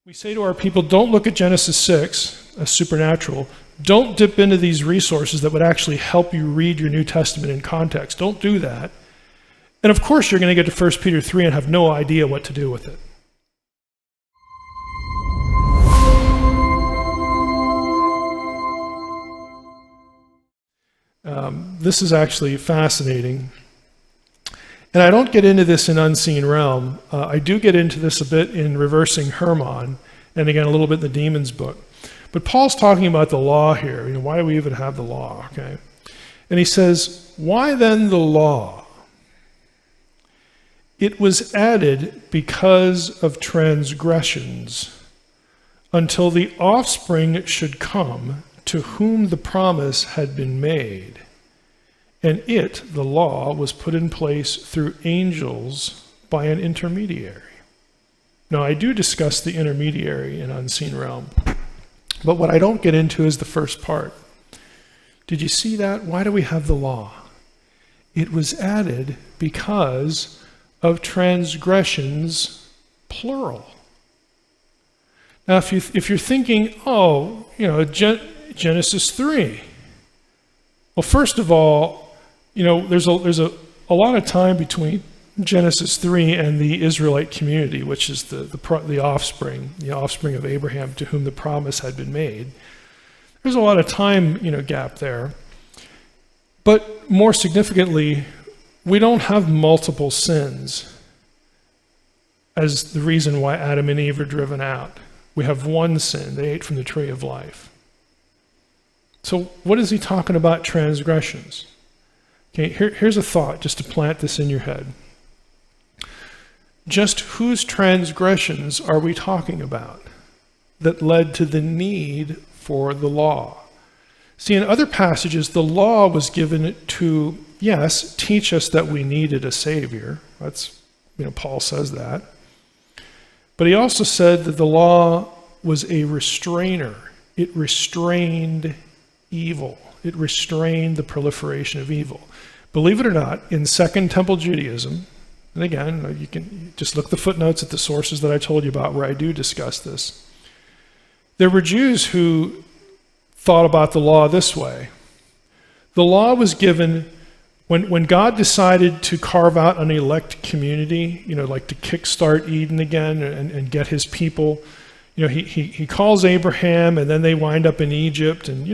We say to our people, don't look at Genesis 6 as supernatural. Don't dip into these resources that would actually help you read your New Testament in context. Don't do that. And of course, you're going to get to 1 Peter 3 and have no idea what to do with it. This is actually fascinating. And I don't get into this in Unseen Realm. I do get into this a bit in Reversing Hermon, and again, a little bit in the Demons book. But Paul's talking about the law here. Why do we even have the law? Okay, and he says, why then the law? It was added because of transgressions, until the offspring should come to whom the promise had been made. And it, the law, was put in place through angels by an intermediary. Now, I do discuss the intermediary in Unseen Realm, but what I don't get into is the first part. Did you see that? Why do we have the law? It was added because of transgressions, plural. Now, if you're thinking, Genesis 3. Well, first of all, there's a lot of time between Genesis 3 and the Israelite community, which is the offspring of Abraham to whom the promise had been made. There's a lot of time, gap there. But more significantly, we don't have multiple sins as the reason why Adam and Eve are driven out. We have one sin. They ate from the tree of life. So what is he talking about transgressions? Okay, here's a thought, just to plant this in your head. Just whose transgressions are we talking about that led to the need for the law? See, in other passages, the law was given to, yes, teach us that we needed a Savior. That's, Paul says that. But he also said that the law was a restrainer. It restrained evil. It restrained the proliferation of evil. Believe it or not, in Second Temple Judaism, and again, you can just look the footnotes at the sources that I told you about where I do discuss this. There were Jews who thought about the law this way. The law was given when God decided to carve out an elect community, like to kickstart Eden again and get his people. He calls Abraham, and then they wind up in Egypt, and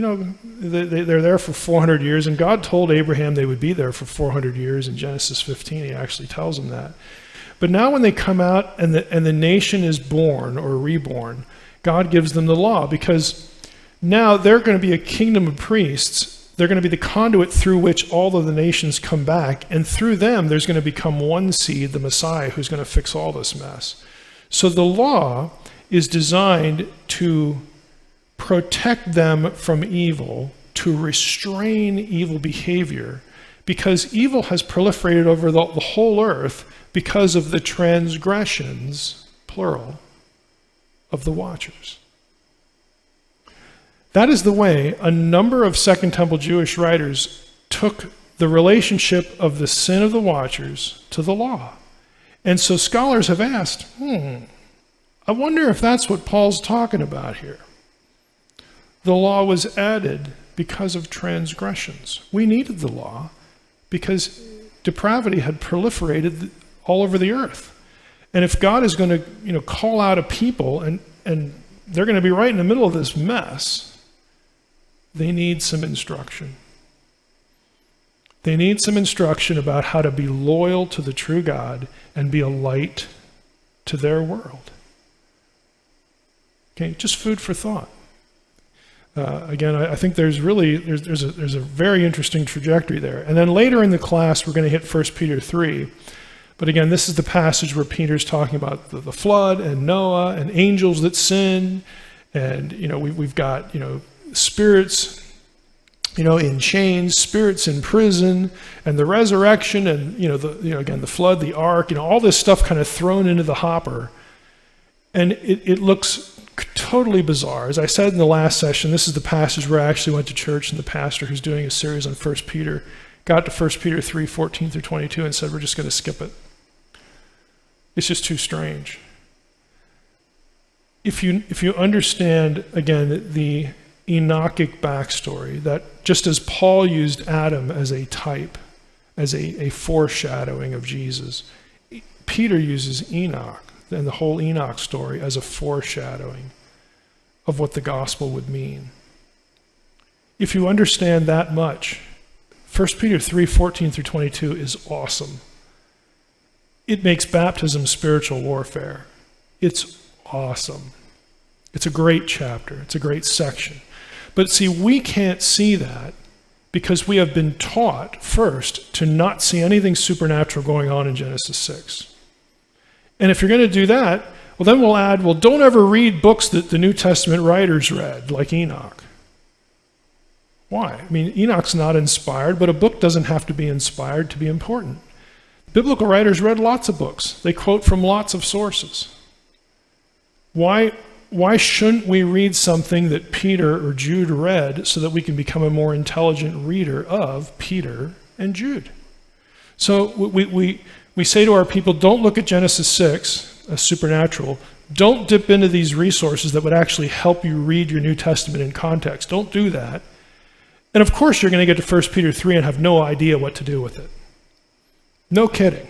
they're there for 400 years, and God told Abraham they would be there for 400 years. In Genesis 15, he actually tells them that. But now when they come out and the nation is born or reborn, God gives them the law, because now they're going to be a kingdom of priests. They're going to be the conduit through which all of the nations come back, and through them there's going to become one seed, the Messiah, who's going to fix all this mess. So the law is designed to protect them from evil, to restrain evil behavior, because evil has proliferated over the whole earth because of the transgressions, plural, of the watchers. That is the way a number of Second Temple Jewish writers took the relationship of the sin of the watchers to the law. And so scholars have asked, I wonder if that's what Paul's talking about here. The law was added because of transgressions. We needed the law because depravity had proliferated all over the earth. And if God is going to, call out a people and they're going to be right in the middle of this mess, they need some instruction. They need some instruction about how to be loyal to the true God and be a light to their world. Okay, just food for thought. Again, I think there's a very interesting trajectory there. And then later in the class, we're going to hit 1 Peter 3. But again, this is the passage where Peter's talking about the flood and Noah and angels that sin. And, we've got, spirits, in chains, spirits in prison, and the resurrection, and, again, the flood, the ark, all this stuff kind of thrown into the hopper. And it looks totally bizarre. As I said in the last session, this is the passage where I actually went to church, and the pastor who's doing a series on 1 Peter got to 1 Peter 3, 14 through 22 and said, we're just going to skip it. It's just too strange. if you understand, again, the Enochic backstory, that just as Paul used Adam as a type, as a foreshadowing of Jesus, Peter uses Enoch and the whole Enoch story as a foreshadowing of what the gospel would mean. If you understand that much, 1 Peter 3:14 through 22 is awesome. It makes baptism spiritual warfare. It's awesome. It's a great chapter. It's a great section. But see, we can't see that because we have been taught first to not see anything supernatural going on in Genesis 6. And if you're going to do that, well, then we'll add, well, don't ever read books that the New Testament writers read, like Enoch. Why? I mean, Enoch's not inspired, but a book doesn't have to be inspired to be important. Biblical writers read lots of books. They quote from lots of sources. Why shouldn't we read something that Peter or Jude read so that we can become a more intelligent reader of Peter and Jude? So we say to our people, don't look at Genesis 6 as supernatural. Don't dip into these resources that would actually help you read your New Testament in context. Don't do that. And of course, you're going to get to 1 Peter 3 and have no idea what to do with it. No kidding.